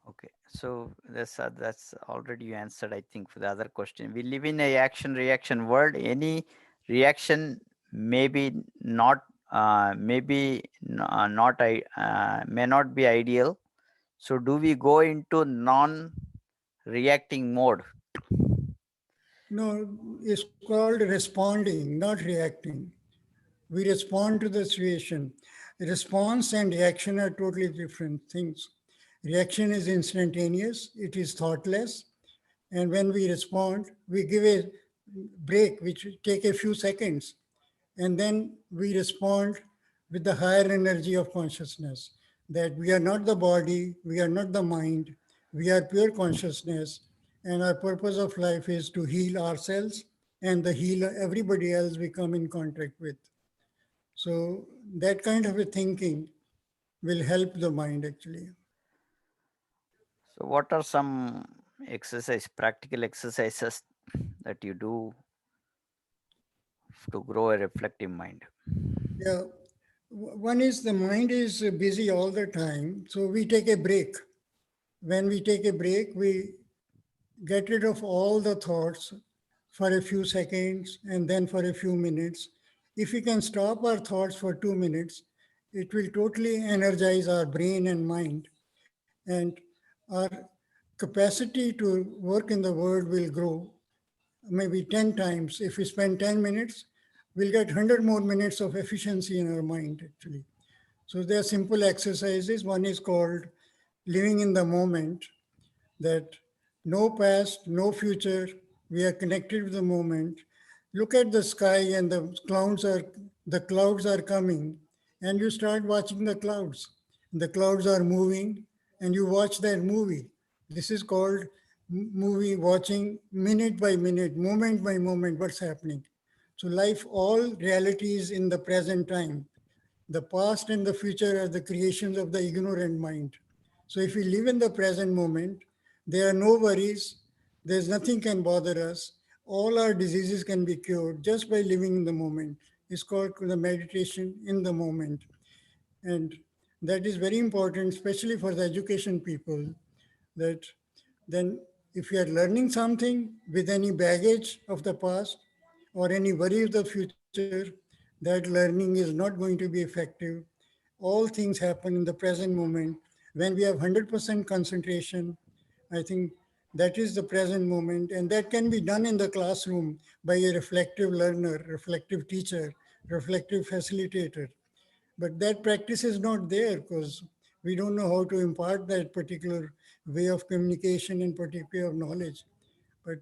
Okay, so that's already you answered, I think, for the other question. We live in a action reaction world. Any reaction maybe not not may not be ideal. So do we go into non-reacting mode? No, it's called responding, not reacting. We respond to the situation. Response and reaction are totally different things. Reaction is instantaneous, it is thoughtless. And when we respond, we give a break, which take a few seconds. And then we respond with the higher energy of consciousness that we are not the body, we are not the mind, we are pure consciousness. And our purpose of life is to heal ourselves and the heal everybody else we come in contact with. So that kind of a thinking will help the mind actually. So what are some practical exercises that you do to grow a reflective mind? Yeah. One is the mind is busy all the time. So we take a break. When we take a break, we get rid of all the thoughts for a few seconds and then for a few minutes. If we can stop our thoughts for 2 minutes, it will totally energize our brain and mind. And our capacity to work in the world will grow maybe 10 times. If we spend 10 minutes, we'll get 100 more minutes of efficiency in our mind actually. So there are simple exercises. One is called living in the moment, that no past, no future, we are connected with the moment. Look at the sky and the clouds are coming and you start watching the clouds. The clouds are moving and you watch that movie. This is called movie watching, minute by minute, moment by moment, what's happening. So life, all reality is in the present time. The past and the future are the creations of the ignorant mind. So if we live in the present moment, there are no worries, there's nothing can bother us. All our diseases can be cured just by living in the moment. It's called the meditation in the moment. And that is very important, especially for the education people, that then if you are learning something with any baggage of the past or any worry of the future, that learning is not going to be effective. All things happen in the present moment. When we have 100% concentration, I think that is the present moment. And that can be done in the classroom by a reflective learner, reflective teacher, reflective facilitator. But that practice is not there because we don't know how to impart that particular way of communication and particular of knowledge. But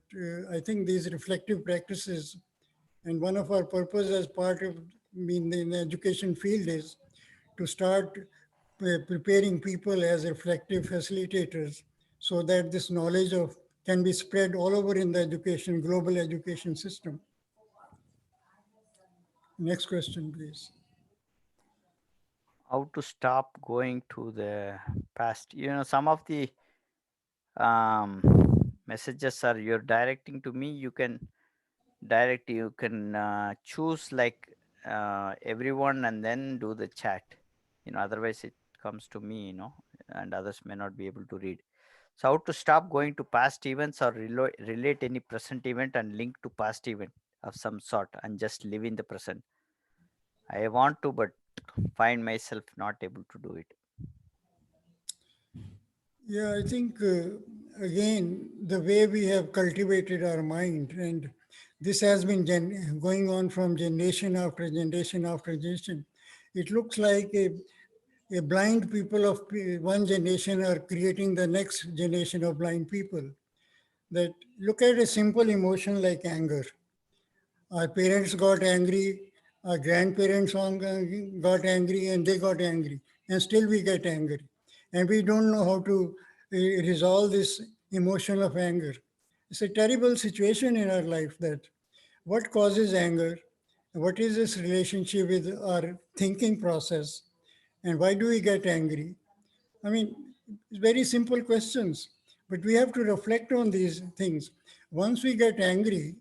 I think these reflective practices, and one of our purpose as part of in the education field is to start preparing people as reflective facilitators so that this knowledge of can be spread all over in the education, global education system. Next question, please. How to stop going to the past? Some of the um, messages are you're directing to me. You can direct. You can choose like everyone and then do the chat. Otherwise it comes to me. And others may not be able to read. So how to stop going to past events or relate any present event and link to past event of some sort and just live in the present. I want to, but find myself not able to do it. Yeah, I think again, the way we have cultivated our mind, and this has been going on from generation after generation after generation. It looks like a blind people of one generation are creating the next generation of blind people. That look at a simple emotion like anger. Our parents got angry, our grandparents got angry, and they got angry, and still we get angry. And we don't know how to resolve this emotion of anger. It's a terrible situation in our life that what causes anger, what is this relationship with our thinking process, and why do we get angry? I mean, it's very simple questions, but we have to reflect on these things. Once we get angry,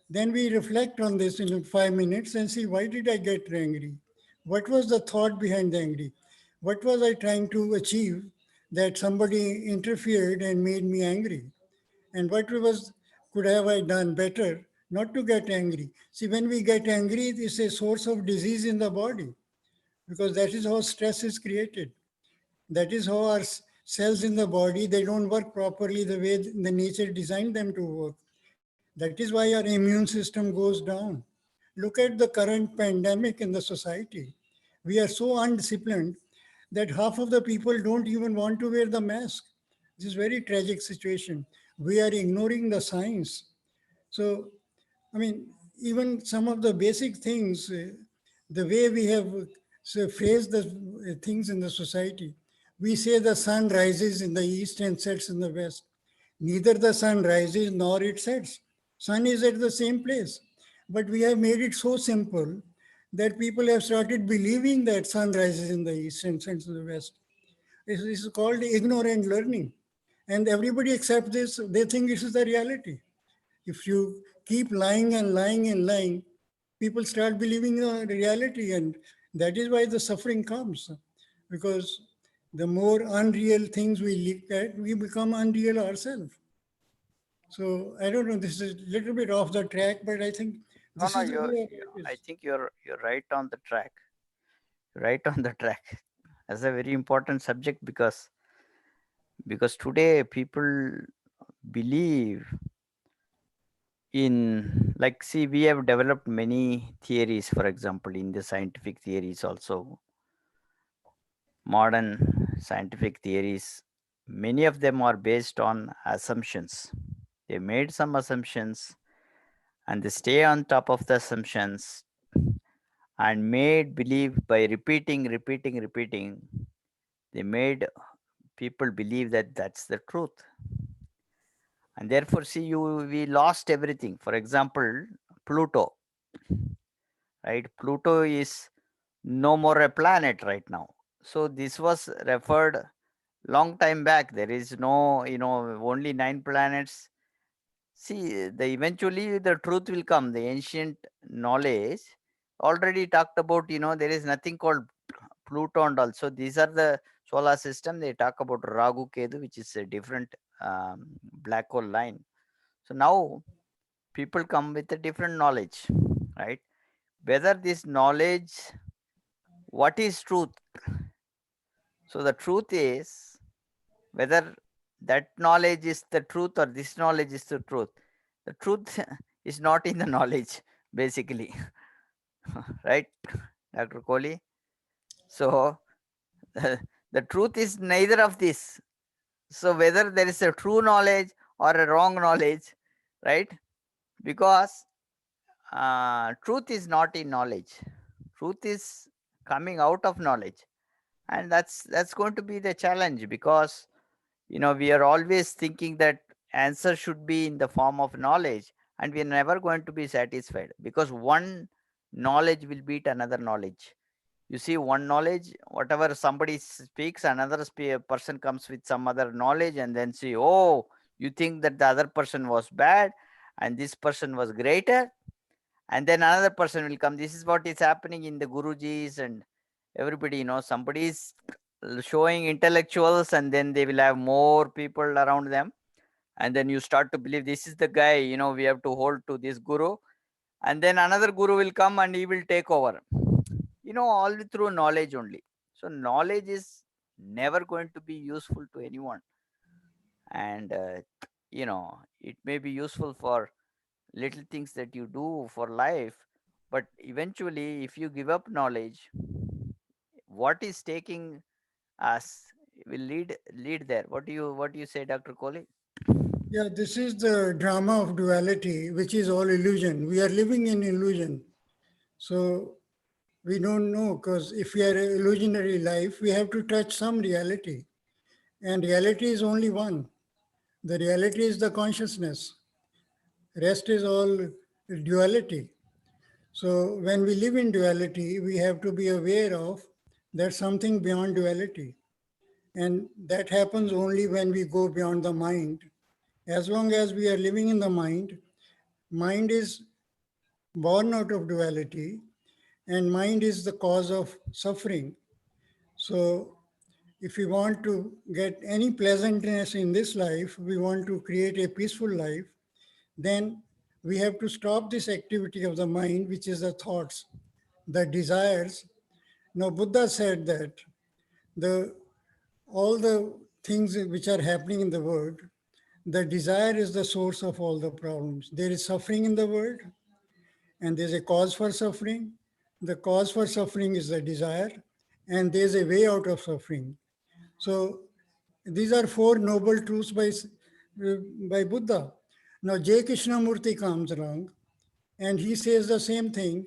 then we reflect on this in 5 minutes and see why did I get angry? What was the thought behind the angry? What was I trying to achieve that somebody interfered and made me angry? And what was could have I done better not to get angry? See, when we get angry, it's a source of disease in the body because that is how stress is created. That is how our cells in the body, they don't work properly the way the nature designed them to work. That is why our immune system goes down. Look at the current pandemic in the society. We are so undisciplined that half of the people don't even want to wear the mask. This is very tragic situation. We are ignoring the science. So, I mean, even some of the basic things, the way we have phrased the things in the society, we say the sun rises in the east and sets in the west. Neither the sun rises nor it sets. Sun is at the same place. But we have made it so simple that people have started believing that sun rises in the east and sets in the west. This is called ignorant learning. And everybody accepts this. They think this is the reality. If you keep lying and lying and lying, people start believing the reality. And that is why the suffering comes. Because the more unreal things we look at, we become unreal ourselves. So I don't know, this is a little bit off the track, but I think No, this no, is the way it I is. think you're right on the track. Right on the track. That's a very important subject because today people believe in, like, see, we have developed many theories. For example, in the scientific theories also, modern scientific theories, many of them are based on assumptions. They made some assumptions and they stay on top of the assumptions and made believe by repeating. They made people believe that that's the truth. And therefore, see, we lost everything. For example, Pluto. right? Pluto is no more a planet right now. So this was referred long time back. There is no, only 9 planets. See, the eventually the truth will come. The ancient knowledge already talked about, there is nothing called Pluto and also. These are the solar system. They talk about Ragu Ketu, which is a different black hole line. So now people come with a different knowledge, right? Whether this knowledge, what is truth? So the truth is whether that knowledge is the truth or this knowledge is the truth. The truth is not in the knowledge, basically, right, Dr. Kohli? So the truth is neither of this. So whether there is a true knowledge or a wrong knowledge, right? Because truth is not in knowledge. Truth is coming out of knowledge, and that's going to be the challenge because we are always thinking that answer should be in the form of knowledge, and we are never going to be satisfied because one knowledge will beat another knowledge. You see, one knowledge, whatever somebody speaks, another person comes with some other knowledge, and then say, oh, you think that the other person was bad and this person was greater, and then another person will come. This is what is happening in the gurujis and everybody. Somebody is showing intellectuals, and then they will have more people around them, and then you start to believe this is the guy. We have to hold to this guru, and then another guru will come and he will take over. All through knowledge only. So knowledge is never going to be useful to anyone, and it may be useful for little things that you do for life, but eventually if you give up knowledge, what is taking us will lead there. What do you say, Dr. Kohli? Yeah, this is the drama of duality, which is all illusion. We are living in illusion. So we don't know, because if we are an illusionary life, we have to touch some reality. And reality is only one. The reality is the consciousness. Rest is all duality. So when we live in duality, we have to be aware of there's something beyond duality. And that happens only when we go beyond the mind. As long as we are living in the mind is born out of duality, and mind is the cause of suffering. So if we want to get any pleasantness in this life, we want to create a peaceful life, then we have to stop this activity of the mind, which is the thoughts, the desires. Now, Buddha said that the all the things which are happening in the world, the desire is the source of all the problems. There is suffering in the world, and there's a cause for suffering. The cause for suffering is the desire, and there's a way out of suffering. So these are four noble truths by Buddha. Now J. Krishnamurti comes along and he says the same thing,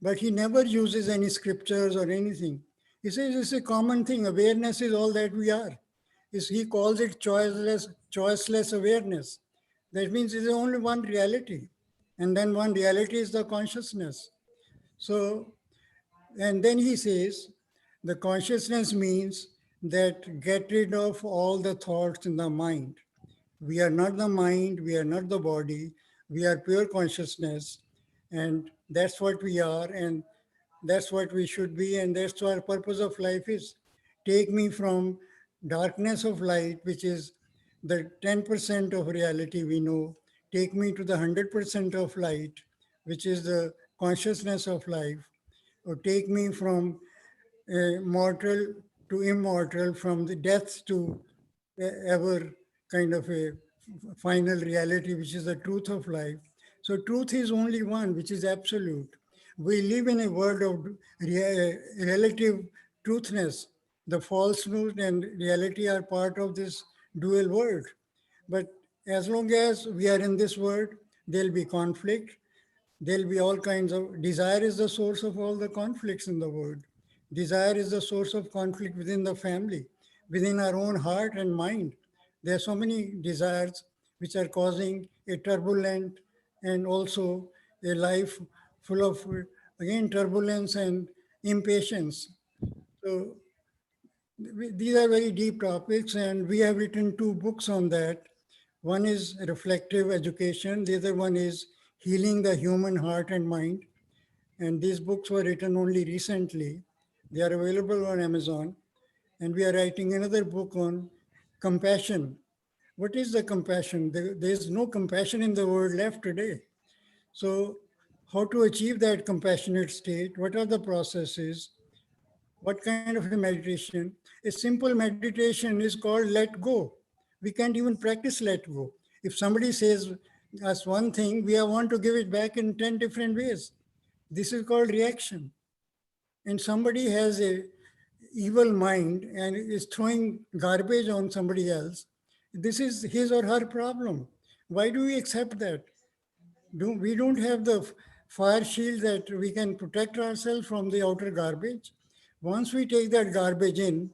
but he never uses any scriptures or anything. He says it's a common thing. Awareness is all that we are. He calls it choiceless awareness. That means there's only one reality. And then one reality is the consciousness. So, and then he says, the consciousness means that get rid of all the thoughts in the mind. We are not the mind, we are not the body, we are pure consciousness, and that's what we are, and that's what we should be, and that's what our purpose of life is. Take me from darkness of light, which is the 10% of reality we know, take me to the 100% of light, which is the consciousness of life, or take me from mortal to immortal, from the death to ever kind of a final reality, which is the truth of life. So truth is only one, which is absolute. We live in a world of relative truthness. The falsehood and reality are part of this dual world. But as long as we are in this world, there'll be conflict. There'll be all kinds of desire is the source of all the conflicts in the world. Desire is the source of conflict within the family, within our own heart and mind. There are so many desires which are causing a turbulent and also a life full of, again, turbulence and impatience. So these are very deep topics, and we have written two books on that. One is Reflective Education, the other one is Healing the Human Heart and Mind. And these books were written only recently. They are available on Amazon. And we are writing another book on compassion. What is the compassion? There is no compassion in the world left today. So, how to achieve that compassionate state? What are the processes? What kind of a meditation? A simple meditation is called let go. We can't even practice let go. If somebody says us one thing, we want to give it back in 10 different ways. This is called reaction. And somebody has a evil mind and is throwing garbage on somebody else. This is his or her problem. Why do we accept that? We don't have the fire shield that we can protect ourselves from the outer garbage. Once we take that garbage in,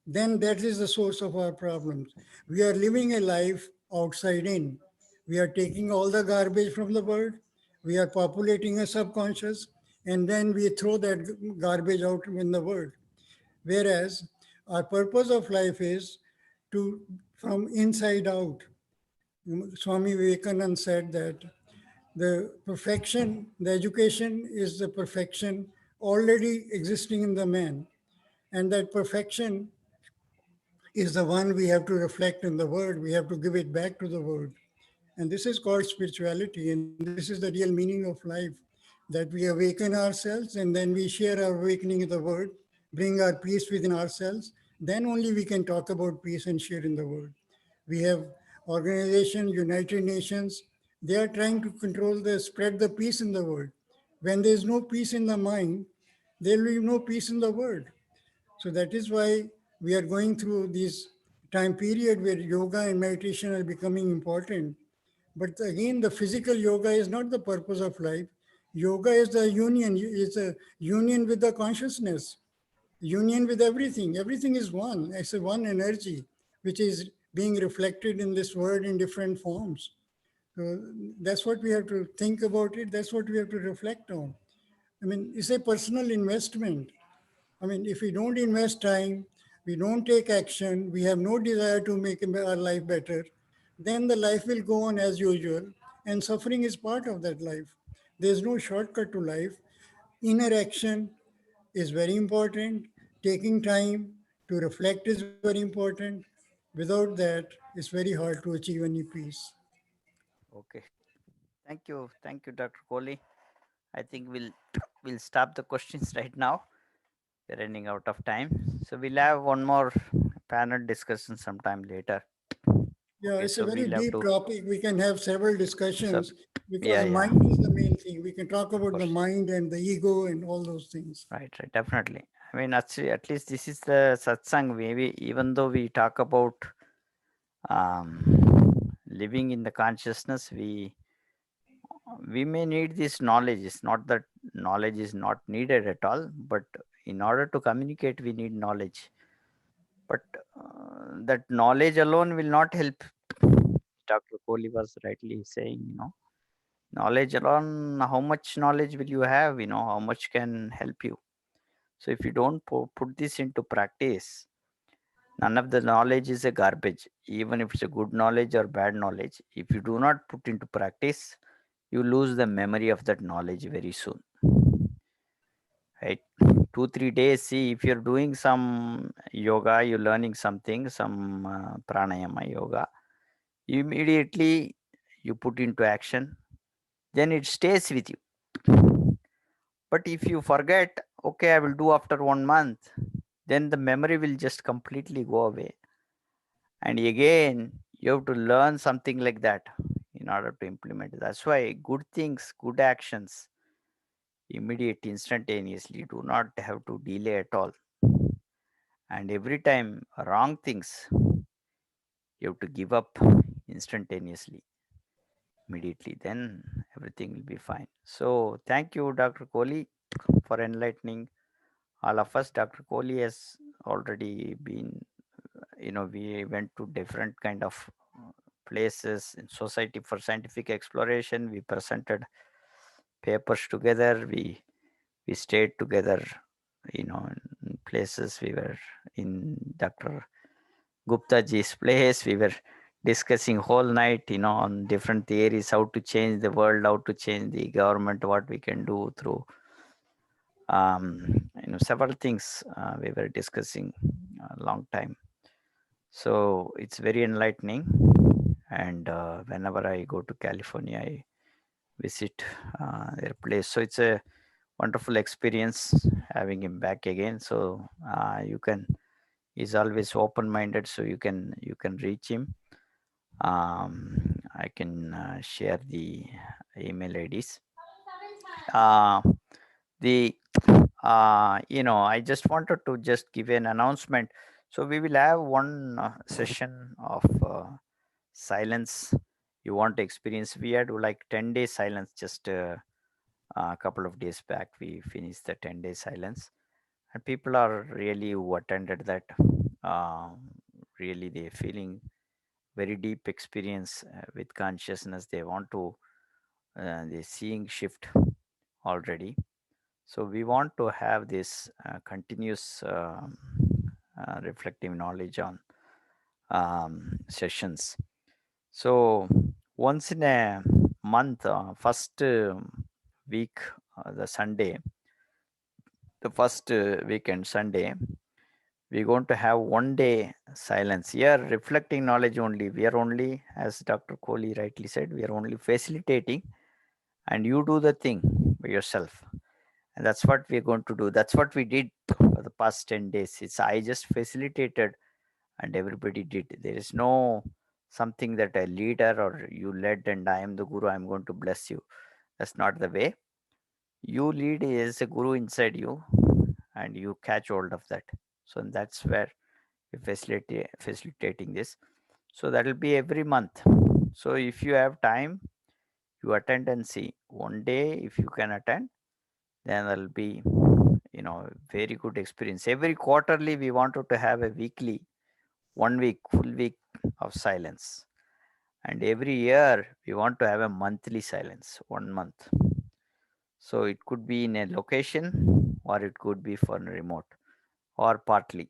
then that is the source of our problems. We are living a life outside in. We are taking all the garbage from the world, we are populating a subconscious, and then we throw that garbage out in the world. Whereas our purpose of life is to, from inside out. Swami Vivekananda said that the perfection, the education is the perfection already existing in the man. And that perfection is the one we have to reflect in the world. We have to give it back to the world. And this is called spirituality. And this is the real meaning of life, that we awaken ourselves and then we share our awakening in the world, bring our peace within ourselves. Then only we can talk about peace and share in the world. We have organizations, United Nations, they are trying to control the spread the peace in the world. When there is no peace in the mind, there will be no peace in the world. So that is why we are going through this time period where yoga and meditation are becoming important. But again, the physical yoga is not the purpose of life. Yoga is the union, is a union with the consciousness, union with everything. Everything is one. It's a one energy, which is being reflected in this world in different forms. So that's what we have to think about it. That's what we have to reflect on. I mean, it's a personal investment. I mean, if we don't invest time, we don't take action, we have no desire to make our life better, then the life will go on as usual, and suffering is part of that life. There's no shortcut to life. Inner action is very important. Taking time to reflect is very important. Without that, it's very hard to achieve any peace. Okay. Thank you, Dr. Kohli. I think we'll stop the questions right now. We're running out of time, so we'll have one more panel discussion sometime later. Yeah, Okay, it's a so very we'll have deep to. topic. We can have several So discussions because yeah, the yeah, mind is the main thing. We can talk of about the course. mind and the ego and all those things. Right, definitely. I mean, actually, at least this is the satsang. Maybe even though we talk about living in the consciousness, we may need this knowledge. It's not that knowledge is not needed at all, but in order to communicate, we need knowledge. But that knowledge alone will not help. Dr. Kohli was rightly saying, knowledge alone, how much knowledge will you have? How much can help you? So if you don't put this into practice, none of the knowledge is a garbage, even if it's a good knowledge or bad knowledge. If you do not put into practice, you lose the memory of that knowledge very soon. Right? 2 3 days. See, if you're doing some yoga, you're learning something, some pranayama yoga, immediately you put into action, then it stays with you. But if you forget, okay, I will do after 1 month, then the memory will just completely go away. And again, you have to learn something like that in order to implement it. That's why good things, good actions, immediate, instantaneously, do not have to delay at all. And every time wrong things, you have to give up instantaneously, immediately. Then everything will be fine. So thank you, Dr. Kohli, for enlightening all of us. Dr. Kohli has already been, we went to different kind of places in Society for Scientific Exploration. We presented papers together. We stayed together, in places. We were in Dr. Gupta ji's place. We were discussing whole night, on different theories, how to change the world, how to change the government, what we can do through, several things we were discussing a long time. So it's very enlightening. And whenever I go to California, I visit their place. So it's a wonderful experience having him back again. So you can he's always open minded, so you can reach him. I can share the email IDs. uh, the I just wanted to just give an announcement. So we will have one session of silence you want to experience. We had like 10 days silence just a couple of days back. We finished the 10 days silence, and people are really who attended that, uh, really they feeling very deep experience with consciousness. They want to they seeing shift already. So we want to have this continuous reflective knowledge on sessions. So once in a month, first week, the Sunday, the first weekend Sunday, we're going to have 1 day silence. Here, reflecting knowledge only. We are only, as Dr. Kohli rightly said, we are only facilitating, and you do the thing by yourself. And that's what we're going to do. That's what we did for the past 10 days. It's I just facilitated and everybody did. There is no something that a leader or you led and I am the guru, I'm going to bless you. That's not the way. You lead is a guru inside you and you catch hold of that. So that's where we facilitating this. So that will be every month. So if you have time, you attend and see. 1 day, if you can attend, then there'll be, very good experience. Every quarterly, we wanted to have a weekly, 1 week, full week of silence. And every year, we want to have a monthly silence, 1 month. So it could be in a location or it could be for a remote or partly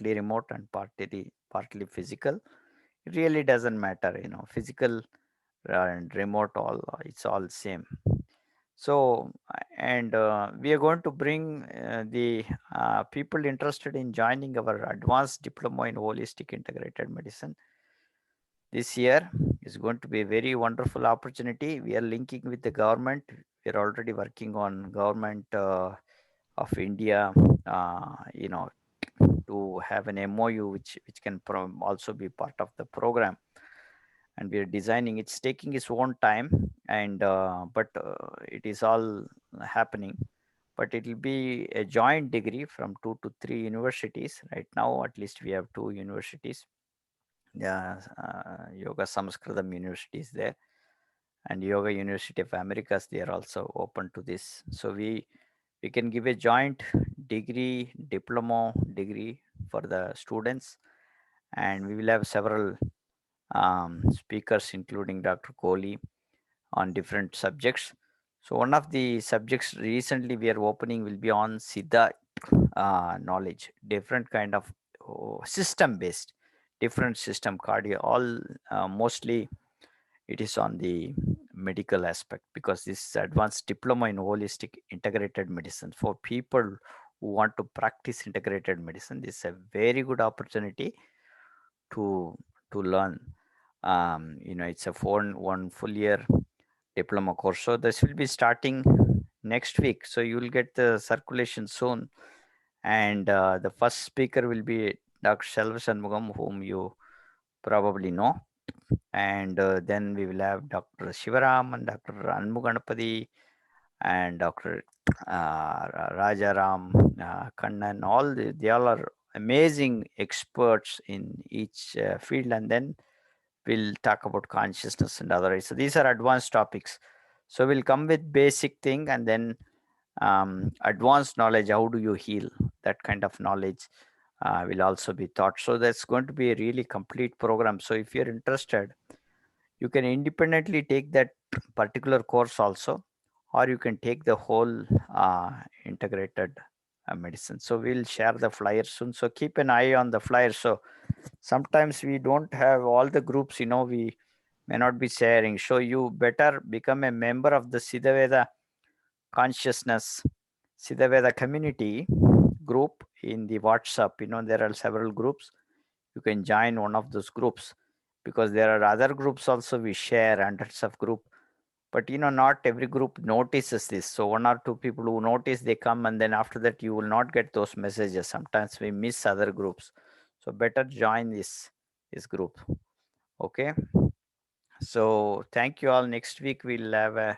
remote and partly physical. It really doesn't matter, physical and remote, all it's all same. So and we are going to bring the people interested in joining our advanced diploma in holistic integrated medicine this year. Is going to be a very wonderful opportunity. We are linking with the government. We are already working on government of India, to have an MOU which can also be part of the program. And we are designing. It's taking its own time, and but it is all happening. But it will be a joint degree from 2 to 3 universities. Right now, at least we have 2 universities. Yeah, Yoga Samskritam University is there, and Yoga University of Americas. They are also open to this. So we can give a joint degree, diploma degree for the students, and we will have several speakers, including Dr. Kohli, on different subjects. So one of the subjects recently we are opening will be on Siddha knowledge, different kind of system based, different system cardio. All mostly it is on the medical aspect, because this is advanced diploma in holistic integrated medicine for people who want to practice integrated medicine. This is a very good opportunity to learn. It's a one full year diploma course. So this will be starting next week. So you will get the circulation soon. And the first speaker will be Dr. Selva Shanmugam, whom you probably know. And then we will have Dr. Shivaram and Dr. Anmuganapadi and Dr. Rajaram Kannan. They all are amazing experts in each field. And then we'll talk about consciousness and other. So these are advanced topics. So we'll come with basic thing, and then advanced knowledge. How do you heal? That kind of knowledge will also be taught. So that's going to be a really complete program. So if you're interested, you can independently take that particular course also, or you can take the whole integrated medicine. So we'll share the flyer soon. So keep an eye on the flyer. So sometimes we don't have all the groups, we may not be sharing. So you better become a member of the Siddhaveda consciousness, Siddhaveda community group in the WhatsApp. There are several groups. You can join one of those groups, because there are other groups also we share, hundreds of group. But not every group notices this. So one or two people who notice, they come, and then after that you will not get those messages. Sometimes we miss other groups. So better join this group. Okay. So thank you all. Next week we'll have a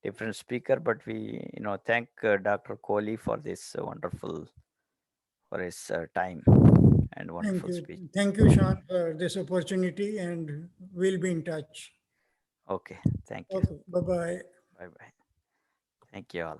different speaker, but we thank Dr. Kohli for this wonderful, for his time and Thank wonderful you. speech. Thank you, Sean, for this opportunity, and we'll be in touch. Okay, thank you. Okay, bye bye. Bye bye. Thank you all.